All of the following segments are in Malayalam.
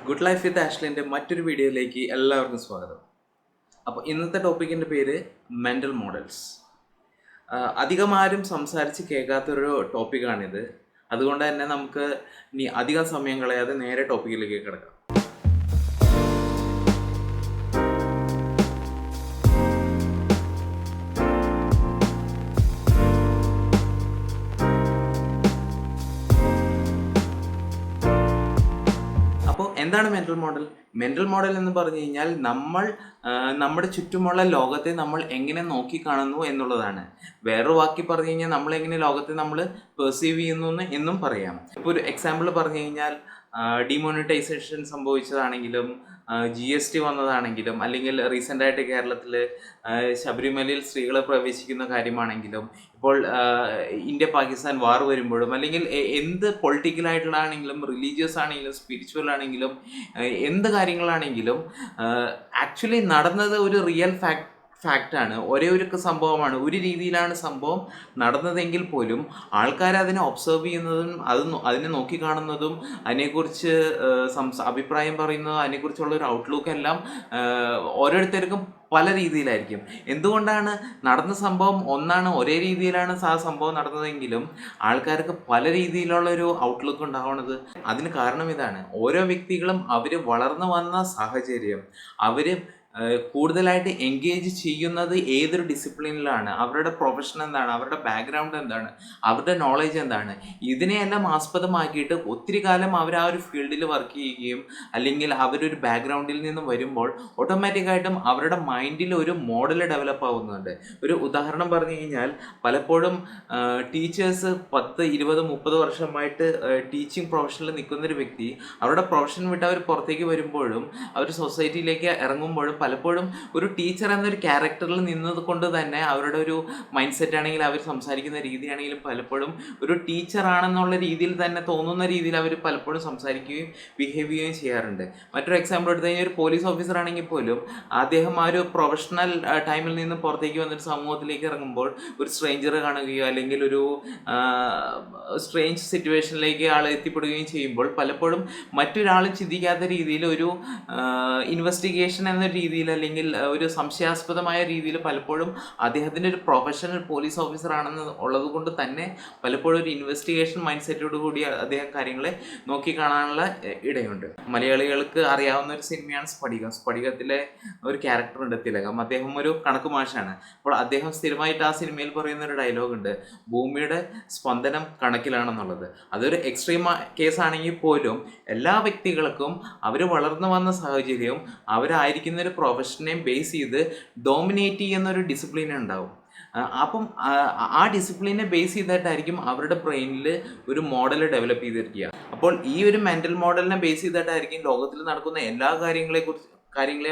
ഗുഡ് ലൈഫ് വിത്ത് ആഷ്ലിൻ്റെ മറ്റൊരു വീഡിയോയിലേക്ക് എല്ലാവർക്കും സ്വാഗതം. അപ്പോൾ ഇന്നത്തെ ടോപ്പിക്കിൻ്റെ പേര് മെൻ്റൽ മോഡൽസ്. അധികം ആരും സംസാരിച്ച് കേൾക്കാത്തൊരു ടോപ്പിക്കാണിത്. അതുകൊണ്ട് തന്നെ നമുക്ക് ഇനി അധികം സമയം കളയാതെ നേരെ ടോപ്പിക്കിലേക്ക് കിടക്കാം. അപ്പോൾ എന്താണ് മെൻ്റൽ മോഡൽ? മെൻ്റൽ മോഡൽ എന്ന് പറഞ്ഞു കഴിഞ്ഞാൽ നമ്മുടെ ചുറ്റുമുള്ള ലോകത്തെ നമ്മൾ എങ്ങനെ നോക്കിക്കാണുന്നു എന്നുള്ളതാണ്. വേറൊരു വാക്കി പറഞ്ഞു കഴിഞ്ഞാൽ നമ്മളെങ്ങനെ ലോകത്തെ നമ്മൾ പെർസീവ് ചെയ്യുന്നു എന്നും പറയാം. ഇപ്പോൾ ഒരു എക്സാമ്പിൾ പറഞ്ഞു കഴിഞ്ഞാൽ ഡിമോണിറ്റൈസേഷൻ സംഭവിച്ചതാണെങ്കിലും GST വന്നതാണെങ്കിലും അല്ലെങ്കിൽ റീസെൻ്റായിട്ട് കേരളത്തിൽ ശബരിമലയിൽ സ്ത്രീകളെ പ്രവേശിക്കുന്ന കാര്യമാണെങ്കിലും ഇപ്പോൾ ഇന്ത്യ പാകിസ്ഥാൻ വാർ വരുമ്പോഴും അല്ലെങ്കിൽ എന്ത് പൊളിറ്റിക്കലായിട്ടുള്ളതാണെങ്കിലും റിലീജിയസ് ആണെങ്കിലും സ്പിരിച്വൽ ആണെങ്കിലും എന്ത് കാര്യങ്ങളാണെങ്കിലും ആക്ച്വലി നടന്നത് ഒരു റിയൽ ഫാക്റ്റാണ്. ഒരേ ഒരു സംഭവമാണ്, ഒരു രീതിയിലാണ് സംഭവം നടന്നതെങ്കിൽ പോലും ആൾക്കാർ അതിനെ ഒബ്സർവ് ചെയ്യുന്നതും അതിനെ നോക്കിക്കാണുന്നതും അതിനെക്കുറിച്ച് അഭിപ്രായം പറയുന്നതും അതിനെക്കുറിച്ചുള്ള ഒരു ഔട്ട്ലുക്ക് എല്ലാം ഓരോരുത്തർക്കും പല രീതിയിലായിരിക്കും. എന്തുകൊണ്ടാണ് നടന്ന സംഭവം ഒന്നാണ്, ഒരേ രീതിയിലാണ് ആ സംഭവം നടന്നതെങ്കിലും ആൾക്കാർക്ക് പല രീതിയിലുള്ളൊരു ഔട്ട്ലുക്ക് ഉണ്ടാവുന്നത്? അതിന് കാരണം ഇതാണ്. ഓരോ വ്യക്തികളും അവർ വളർന്നു വന്ന സാഹചര്യം, അവർ കൂടുതലായിട്ട് എൻഗേജ് ചെയ്യുന്നത് ഏതൊരു ഡിസിപ്ലിനിലാണ്, അവരുടെ പ്രൊഫഷൻ എന്താണ്, അവരുടെ ബാക്ക്ഗ്രൗണ്ട് എന്താണ്, അവരുടെ നോളേജ് എന്താണ്, ഇതിനെയെല്ലാം ആസ്പദമാക്കിയിട്ട് ഒത്തിരി കാലം അവർ ആ ഒരു ഫീൽഡിൽ വർക്ക് ചെയ്യുകയും അല്ലെങ്കിൽ അവരൊരു ബാക്ക്ഗ്രൗണ്ടിൽ നിന്നും വരുമ്പോൾ ഓട്ടോമാറ്റിക്കായിട്ടും അവരുടെ മൈൻഡിൽ ഒരു മോഡൽ ഡെവലപ്പ് ആവുന്നുണ്ട്. ഒരു ഉദാഹരണം പറഞ്ഞു കഴിഞ്ഞാൽ പലപ്പോഴും ടീച്ചേഴ്സ് 10, 20, 30 വർഷമായിട്ട് ടീച്ചിങ് പ്രൊഫഷനിൽ നിൽക്കുന്നൊരു വ്യക്തി അവരുടെ പ്രൊഫഷൻ വിട്ട് അവർ പുറത്തേക്ക് വരുമ്പോഴും അവർ സൊസൈറ്റിയിലേക്ക് ഇറങ്ങുമ്പോഴും പലപ്പോഴും ഒരു ടീച്ചർ എന്നൊരു ക്യാരക്ടറിൽ നിന്നത് കൊണ്ട് തന്നെ അവരുടെ ഒരു മൈൻഡ് സെറ്റ് ആണെങ്കിലും അവർ സംസാരിക്കുന്ന രീതിയാണെങ്കിലും പലപ്പോഴും ഒരു ടീച്ചറാണെന്നുള്ള രീതിയിൽ തന്നെ തോന്നുന്ന രീതിയിൽ അവർ പലപ്പോഴും സംസാരിക്കുകയും ബിഹേവ് ചെയ്യുകയും ചെയ്യാറുണ്ട്. മറ്റൊരു എക്സാമ്പിൾ എടുത്തു കഴിഞ്ഞാൽ ഒരു പോലീസ് ഓഫീസർ ആണെങ്കിൽ പോലും അദ്ദേഹം ആ ഒരു പ്രൊഫഷണൽ ടൈമിൽ നിന്ന് പുറത്തേക്ക് വന്നിട്ട് സമൂഹത്തിലേക്ക് ഇറങ്ങുമ്പോൾ ഒരു സ്ട്രേഞ്ചർ കാണുകയോ അല്ലെങ്കിൽ ഒരു സ്ട്രേഞ്ച് സിറ്റുവേഷനിലേക്ക് ആൾ എത്തിപ്പെടുകയും ചെയ്യുമ്പോൾ പലപ്പോഴും മറ്റൊരാളും ചിന്തിക്കാത്ത രീതിയിൽ ഒരു ഇൻവെസ്റ്റിഗേഷൻ എന്ന രീതിയിൽ അല്ലെങ്കിൽ ഒരു സംശയാസ്പദമായ രീതിയിൽ പലപ്പോഴും അദ്ദേഹത്തിൻ്റെ ഒരു പ്രൊഫഷണൽ പോലീസ് ഓഫീസർ ആണെന്ന് ഉള്ളത് കൊണ്ട് തന്നെ പലപ്പോഴും ഒരു ഇൻവെസ്റ്റിഗേഷൻ മൈൻഡ് സെറ്റോട് കൂടി അദ്ദേഹം കാര്യങ്ങളെ നോക്കിക്കാണാനുള്ള ഇടയുണ്ട്. മലയാളികൾക്ക് അറിയാവുന്ന ഒരു സിനിമയാണ് സ്ഫടികം. സ്ഫടികത്തിലെ ഒരു ക്യാരക്ടറുണ്ട് തിലകം. അദ്ദേഹം ഒരു കണക്ക് മാഷാണ്. അപ്പോൾ അദ്ദേഹം സ്ഥിരമായിട്ട് ആ സിനിമയിൽ പറയുന്ന ഒരു ഡയലോഗ് ഉണ്ട്, ഭൂമിയുടെ സ്പന്ദനം കണക്കിലാണെന്നുള്ളത്. അതൊരു എക്സ്ട്രീം കേസാണെങ്കിൽ പോലും എല്ലാ വ്യക്തികൾക്കും അവർ വളർന്നു വന്ന സാഹചര്യവും അവരായിരിക്കുന്ന ഒരു പ്രൊഫഷനെ ബേസ് ചെയ്ത് ഡോമിനേറ്റ് ചെയ്യുന്ന ഒരു ഡിസിപ്ലിൻ ഉണ്ടാവും. അപ്പം ആ ഡിസിപ്ലിനെ ബേസ് ചെയ്തിട്ടായിരിക്കും അവരുടെ ബ്രെയിനിൽ ഒരു മോഡൽ ഡെവലപ്പ് ചെയ്തിരിക്കുക. അപ്പോൾ ഈ ഒരു മെൻ്റൽ മോഡലിനെ ബേസ് ചെയ്തിട്ടായിരിക്കും ലോകത്തിൽ നടക്കുന്ന എല്ലാ കാര്യങ്ങളെ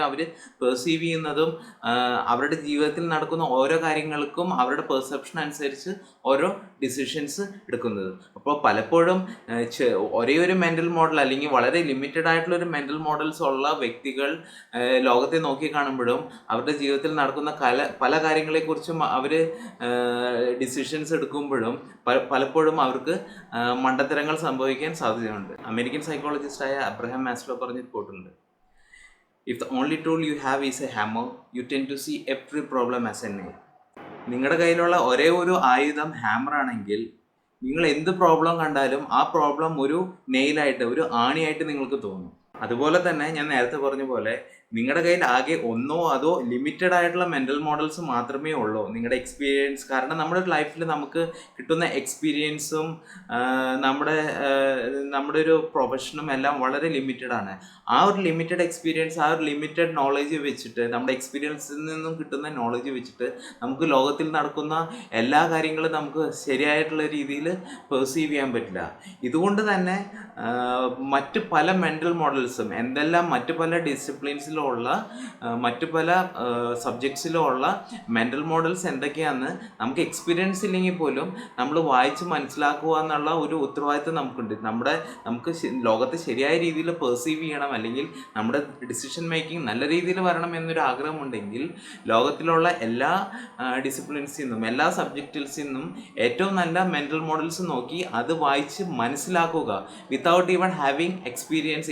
അവർ പെർസീവ് ചെയ്യുന്നതും അവരുടെ ജീവിതത്തിൽ നടക്കുന്ന ഓരോ കാര്യങ്ങൾക്കും അവരുടെ പെർസെപ്ഷൻ അനുസരിച്ച് ഓരോ ഡിസിഷൻസ് എടുക്കുന്നത്. അപ്പോൾ പലപ്പോഴും ഒരേ ഒരു മെൻ്റൽ മോഡൽ അല്ലെങ്കിൽ വളരെ ലിമിറ്റഡ് ആയിട്ടുള്ളൊരു മെൻ്റൽ മോഡൽസ് ഉള്ള വ്യക്തികൾ ലോകത്തെ നോക്കി കാണുമ്പോഴും അവരുടെ ജീവിതത്തിൽ നടക്കുന്ന പല കാര്യങ്ങളെക്കുറിച്ചും അവർ ഡിസിഷൻസ് എടുക്കുമ്പോഴും പലപ്പോഴും അവർക്ക് മണ്ടത്തരങ്ങൾ സംഭവിക്കാൻ സാധ്യതയുണ്ട്. അമേരിക്കൻ സൈക്കോളജിസ്റ്റായ അബ്രഹാം മാസ്ലോ പറഞ്ഞൊരു കോട്ടുണ്ട്, If the only tool you have is a hammer, you tend to see every problem as a nail. നിങ്ങളുടെ കയ്യിലുള്ള ഒരേ ഒരു ആയുധം ഹാമർ ആണെങ്കിൽ നിങ്ങൾ എന്ത് പ്രോബ്ലം കണ്ടാലും ആ പ്രോബ്ലം ഒരു നെയിലായിട്ട്, ഒരു ആണിയായിട്ട് നിങ്ങൾക്ക് തോന്നും. അതുപോലെ തന്നെ ഞാൻ നേരത്തെ പറഞ്ഞ പോലെ നിങ്ങളുടെ കയ്യിൽ ആകെ ഒന്നോ അതോ ലിമിറ്റഡ് ആയിട്ടുള്ള മെൻ്റൽ മോഡൽസ് മാത്രമേ ഉള്ളൂ. നിങ്ങളുടെ എക്സ്പീരിയൻസ്, കാരണം നമ്മുടെ ലൈഫിൽ നമുക്ക് കിട്ടുന്ന എക്സ്പീരിയൻസും നമ്മുടെ ഒരു പ്രൊഫഷനും എല്ലാം വളരെ ലിമിറ്റഡ് ആണ്. ആ ഒരു ലിമിറ്റഡ് എക്സ്പീരിയൻസ്, ആ ഒരു ലിമിറ്റഡ് നോളേജ് വെച്ചിട്ട്, നമ്മുടെ എക്സ്പീരിയൻസിൽ നിന്നും കിട്ടുന്ന നോളേജ് വെച്ചിട്ട് നമുക്ക് ലോകത്തിൽ നടക്കുന്ന എല്ലാ കാര്യങ്ങളും നമുക്ക് ശരിയായിട്ടുള്ള രീതിയിൽ പെർസീവ് ചെയ്യാൻ പറ്റില്ല. ഇതുകൊണ്ട് തന്നെ മറ്റ് പല മെൻ്റൽ മോഡൽസും മറ്റ് പല ഡിസിപ്ലിൻസിലുള്ള മറ്റു പല സബ്ജക്ട്സിലുള്ള മെൻ്റൽ മോഡൽസ് എന്തൊക്കെയാണെന്ന് നമുക്ക് എക്സ്പീരിയൻസ് ഇല്ലെങ്കിൽ പോലും നമ്മൾ വായിച്ച് മനസ്സിലാക്കുക എന്നുള്ള ഒരു ഉത്തരവാദിത്വം നമുക്കുണ്ട്. നമുക്ക് ലോകത്തെ ശരിയായ രീതിയിൽ പെർസീവ് ചെയ്യണം, അല്ലെങ്കിൽ നമ്മുടെ ഡിസിഷൻ മേക്കിംഗ് നല്ല രീതിയിൽ വരണം എന്നൊരു ആഗ്രഹമുണ്ടെങ്കിൽ ലോകത്തിലുള്ള എല്ലാ ഡിസിപ്ലിൻസിൽ നിന്നും എല്ലാ സബ്ജക്റ്റിൽസിൽ നിന്നും ഏറ്റവും നല്ല മെൻ്റൽ മോഡൽസ് നോക്കി അത് വായിച്ച് മനസ്സിലാക്കുക. Without even having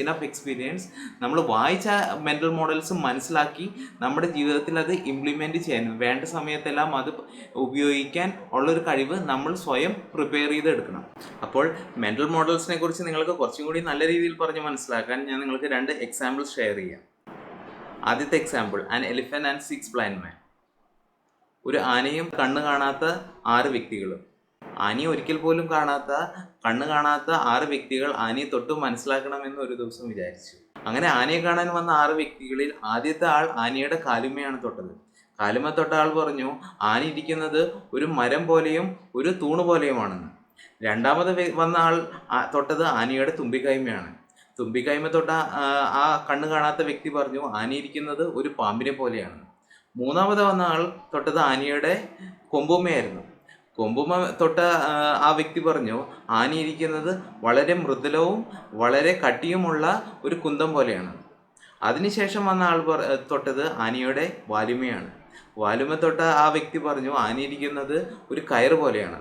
enough experience നമ്മൾ വായിച്ച മെൻ്റൽ മോഡൽസ് മനസ്സിലാക്കി നമ്മുടെ ജീവിതത്തിൽ അത് ഇംപ്ലിമെൻറ്റ് ചെയ്യാൻ വേണ്ട സമയത്തെല്ലാം അത് ഉപയോഗിക്കാൻ ഉള്ളൊരു കഴിവ് നമ്മൾ സ്വയം പ്രിപ്പയർ ചെയ്തെടുക്കണം. അപ്പോൾ മെൻ്റൽ മോഡൽസിനെ കുറിച്ച് നിങ്ങൾക്ക് കുറച്ചും കൂടി നല്ല രീതിയിൽ പറഞ്ഞ് മനസ്സിലാക്കാൻ ഞാൻ നിങ്ങൾക്ക് 2 എക്സാമ്പിൾസ് ഷെയർ ചെയ്യാം. ആദ്യത്തെ example, an elephant and 6 blind മാൻ. ഒരു ആനയും കണ്ണ് കാണാത്ത 6 വ്യക്തികളും. ആനയെ ഒരിക്കൽ പോലും കണ്ണ് കാണാത്ത 6 വ്യക്തികൾ ആനയെ തൊട്ട് മനസ്സിലാക്കണമെന്ന് ഒരു ദിവസം വിചാരിച്ചു. അങ്ങനെ ആനയെ കാണാൻ വന്ന 6 വ്യക്തികളിൽ ആദ്യത്തെ ആൾ ആനയുടെ കാലുമയാണ് തൊട്ടത്. കാലുമ തൊട്ട ആൾ പറഞ്ഞു ആന ഇരിക്കുന്നത് ഒരു മരം പോലെയും ഒരു തൂണ് പോലെയുമാണെന്ന്. രണ്ടാമത് വന്ന ആൾ തൊട്ടത് ആനയുടെ തുമ്പിക്കൈമയാണ്. തുമ്പിക്കൈമ തൊട്ട ആ കണ്ണ് കാണാത്ത വ്യക്തി പറഞ്ഞു ആനയിരിക്കുന്നത് ഒരു പാമ്പിനെ പോലെയാണ്. മൂന്നാമത് വന്ന ആൾ തൊട്ടത് ആനയുടെ കൊമ്പുമയായിരുന്നു. കൊമ്പുമ തൊട്ട ആ വ്യക്തി പറഞ്ഞു ആനയിരിക്കുന്നത് വളരെ മൃദുലവും വളരെ കട്ടിയുമുള്ള ഒരു കുന്തം പോലെയാണ്. അതിനുശേഷം വന്ന ആൾ തൊട്ടത് ആനയുടെ വാലുമയാണ്. വാലുമ തൊട്ട ആ വ്യക്തി പറഞ്ഞു ആനയിരിക്കുന്നത് ഒരു കയറ് പോലെയാണ്.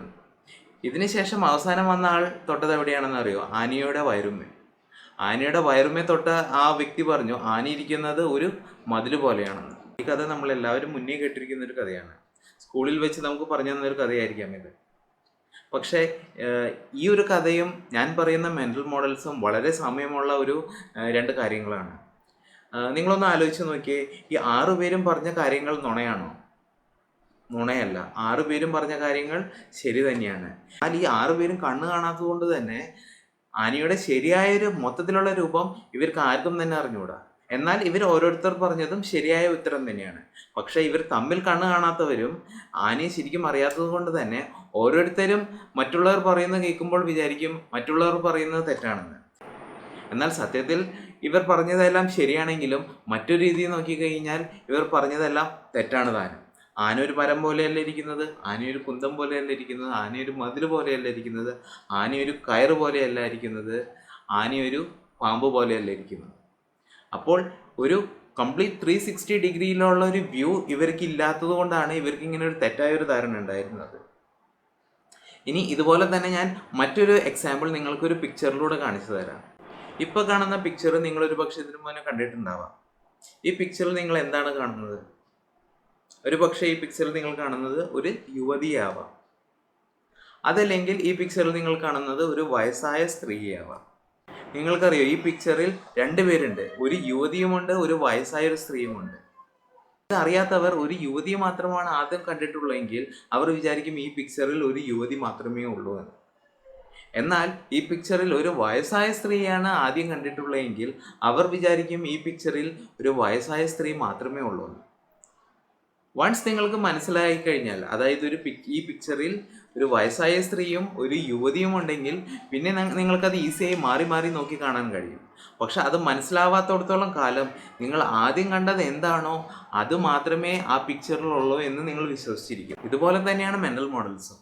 ഇതിനുശേഷം അവസാനം വന്ന ആൾ തൊട്ടത് എവിടെയാണെന്ന് അറിയോ? ആനയുടെ വയറുമ. ആനയുടെ വയറുമേ തൊട്ട ആ വ്യക്തി പറഞ്ഞു ആനയിരിക്കുന്നത് ഒരു മതിൽ പോലെയാണെന്ന്. ഈ കഥ നമ്മളെല്ലാവരും മുന്നേ കേട്ടിരിക്കുന്ന ഒരു കഥയാണ്. സ്കൂളിൽ വെച്ച് നമുക്ക് പറഞ്ഞു തന്നൊരു കഥയായിരിക്കാം ഇത്. പക്ഷേ ഈ ഒരു കഥയും ഞാൻ പറയുന്ന മെൻ്റൽ മോഡൽസും വളരെ സാമ്യമുള്ള ഒരു 2 കാര്യങ്ങളാണ്. നിങ്ങളൊന്ന് ആലോചിച്ച് നോക്കിയേ, ഈ 6 പേരും പറഞ്ഞ കാര്യങ്ങൾ നുണയാണോ? നുണയല്ല. 6 പേരും പറഞ്ഞ കാര്യങ്ങൾ ശരി തന്നെയാണ്. എന്നാൽ ഈ 6 പേരും കണ്ണ് കാണാത്തത് കൊണ്ട് തന്നെ ആനയുടെ ശരിയായൊരു മൊത്തത്തിലുള്ള രൂപം ഇവർക്ക് ആർക്കും തന്നെ അറിഞ്ഞുകൂടാ. എന്നാൽ ഇവർ ഓരോരുത്തർ പറഞ്ഞതും ശരിയായ ഉത്തരം തന്നെയാണ്. പക്ഷേ ഇവർ തമ്മിൽ കണ്ണ് കാണാത്തവരും ആനയെ ശരിക്കും അറിയാത്തത് കൊണ്ട് തന്നെ ഓരോരുത്തരും മറ്റുള്ളവർ പറയുന്നത് കേൾക്കുമ്പോൾ വിചാരിക്കും മറ്റുള്ളവർ പറയുന്നത് തെറ്റാണെന്ന്. എന്നാൽ സത്യത്തിൽ ഇവർ പറഞ്ഞതെല്ലാം ശരിയാണെങ്കിലും മറ്റൊരു രീതിയിൽ നോക്കിക്കഴിഞ്ഞാൽ ഇവർ പറഞ്ഞതെല്ലാം തെറ്റാണ് താനും. ആന ഒരു മരം പോലെയല്ല ഇരിക്കുന്നത്, ആനയൊരു കുന്തം പോലെയല്ല ഇരിക്കുന്നത്, ആനയൊരു മതിൽ പോലെയല്ല ഇരിക്കുന്നത്, ആനയൊരു കയറ് പോലെയല്ല ഇരിക്കുന്നത്, ആനയൊരു പാമ്പ് പോലെയല്ല ഇരിക്കുന്നത്. അപ്പോൾ ഒരു കംപ്ലീറ്റ് 360 ഡിഗ്രിയിലുള്ള ഒരു വ്യൂ ഇവർക്ക് ഇല്ലാത്തത് കൊണ്ടാണ് ഇവർക്ക് ഇങ്ങനെ ഒരു തെറ്റായൊരു ധാരണ ഉണ്ടായിരുന്നത്. ഇനി ഇതുപോലെ തന്നെ ഞാൻ മറ്റൊരു എക്സാമ്പിൾ നിങ്ങൾക്കൊരു പിക്ചറിലൂടെ കാണിച്ചു തരാം. ഇപ്പോൾ കാണുന്ന പിക്ചർ നിങ്ങളൊരു പക്ഷേ ഇതിനു മുന്നേ കണ്ടിട്ടുണ്ടാവാം. ഈ പിക്ചറിൽ നിങ്ങൾ എന്താണ് കാണുന്നത്? ഒരു പക്ഷേ ഈ പിക്ചറിൽ നിങ്ങൾ കാണുന്നത് ഒരു യുവതിയാവാം. അതല്ലെങ്കിൽ ഈ പിക്ചറിൽ നിങ്ങൾ കാണുന്നത് ഒരു വയസ്സായ സ്ത്രീയാവാം. നിങ്ങൾക്കറിയോ ഈ പിക്ചറിൽ 2 പേരുണ്ട്, ഒരു യുവതിയുമുണ്ട്, ഒരു വയസ്സായ ഒരു സ്ത്രീയുമുണ്ട്. അറിയാത്തവർ ഒരു യുവതിയെ മാത്രമാണ് ആദ്യം കണ്ടിട്ടുള്ളതെങ്കിൽ അവർ വിചാരിക്കും ഈ പിക്ചറിൽ ഒരു യുവതി മാത്രമേ ഉള്ളൂ എന്ന്. എന്നാൽ ഈ പിക്ചറിൽ ഒരു വയസ്സായ സ്ത്രീയാണ് ആദ്യം കണ്ടിട്ടുള്ളതെങ്കിൽ അവർ വിചാരിക്കും ഈ പിക്ചറിൽ ഒരു വയസ്സായ സ്ത്രീ മാത്രമേ ഉള്ളൂ എന്ന്. വൺസ് നിങ്ങൾക്ക് മനസ്സിലായി കഴിഞ്ഞാൽ, അതായത് ഈ പിക്ചറിൽ ഒരു വയസ്സായ സ്ത്രീയും ഒരു യുവതിയും ഉണ്ടെങ്കിൽ പിന്നെ നിങ്ങൾക്കത് ഈസിയായി മാറി മാറി നോക്കി കാണാൻ കഴിയും. പക്ഷെ അത് മനസ്സിലാവാത്തടത്തോളം കാലം നിങ്ങൾ ആദ്യം കണ്ടത് എന്താണോ അത് മാത്രമേ ആ പിക്ചറിലുള്ളൂ എന്ന് നിങ്ങൾ വിശ്വസിച്ചിരിക്കും. ഇതുപോലെ തന്നെയാണ് മെൻ്റൽ മോഡൽസും.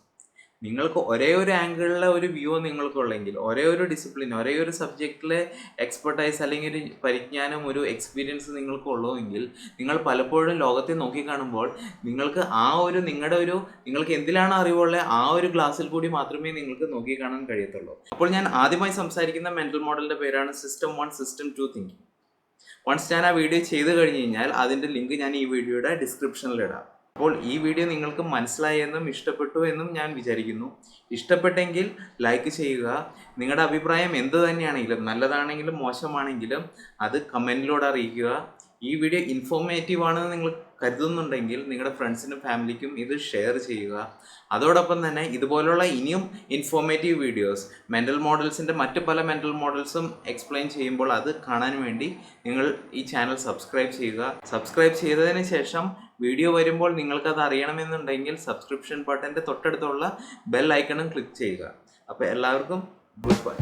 നിങ്ങൾക്ക് ഒരേ ഒരു ആംഗിളിലെ ഒരു വ്യൂ നിങ്ങൾക്കുള്ളെങ്കിൽ, ഒരേ ഒരു ഡിസിപ്ലിൻ, ഒരേ ഒരു സബ്ജക്റ്റിലെ എക്സ്പെർട്ടൈസ് അല്ലെങ്കിൽ ഒരു പരിജ്ഞാനം, ഒരു എക്സ്പീരിയൻസ് നിങ്ങൾക്കുള്ളൂവെങ്കിൽ നിങ്ങൾ പലപ്പോഴും ലോകത്തെ നോക്കിക്കാണുമ്പോൾ നിങ്ങൾക്ക് നിങ്ങൾക്ക് എന്തിലാണോ അറിവുള്ളത് ആ ഒരു ഗ്ലാസ്സിൽ കൂടി മാത്രമേ നിങ്ങൾക്ക് നോക്കിക്കാണാൻ കഴിയത്തുള്ളൂ. അപ്പോൾ ഞാൻ ആദ്യമായി സംസാരിക്കുന്ന മെൻ്റൽ മോഡലിൻ്റെ പേരാണ് സിസ്റ്റം 1, സിസ്റ്റം 2 തിങ്കിങ്. വൺസ് ഞാൻ ആ വീഡിയോ ചെയ്ത് കഴിഞ്ഞ് കഴിഞ്ഞാൽ അതിൻ്റെ ലിങ്ക് ഞാൻ ഈ വീഡിയോയുടെ ഡിസ്ക്രിപ്ഷനിലിടാം. അപ്പോൾ ഈ വീഡിയോ നിങ്ങൾക്ക് മനസ്സിലായി എന്നും ഇഷ്ടപ്പെട്ടു എന്നും ഞാൻ വിചാരിക്കുന്നു. ഇഷ്ടപ്പെട്ടെങ്കിൽ ലൈക്ക് ചെയ്യുക. നിങ്ങളുടെ അഭിപ്രായം എന്ത് തന്നെയാണെങ്കിലും, നല്ലതാണെങ്കിലും മോശമാണെങ്കിലും അത് കമൻറ്റിലൂടെ അറിയിക്കുക. ഈ വീഡിയോ ഇൻഫോർമേറ്റീവ് ആണെന്ന് നിങ്ങൾ കരുതുന്നുണ്ടെങ്കിൽ നിങ്ങളുടെ ഫ്രണ്ട്സിനും ഫാമിലിക്കും ഇത് ഷെയർ ചെയ്യുക. അതോടൊപ്പം തന്നെ ഇതുപോലുള്ള ഇനിയും ഇൻഫോർമേറ്റീവ് വീഡിയോസ്, മെൻ്റൽ മോഡൽസിൻ്റെ മറ്റ് പല മെൻ്റൽ മോഡൽസും എക്സ്പ്ലെയിൻ ചെയ്യുമ്പോൾ അത് കാണാൻ വേണ്ടി നിങ്ങൾ ഈ ചാനൽ സബ്സ്ക്രൈബ് ചെയ്യുക. സബ്സ്ക്രൈബ് ചെയ്തതിന് ശേഷം വീഡിയോ വരുമ്പോൾ നിങ്ങൾക്കത് അറിയണമെന്നുണ്ടെങ്കിൽ സബ്സ്ക്രിപ്ഷൻ ബട്ടൻ്റെ തൊട്ടടുത്തുള്ള ബെൽ ഐക്കണും ക്ലിക്ക് ചെയ്യുക. അപ്പോൾ എല്ലാവർക്കും ഗുഡ് ബൈ.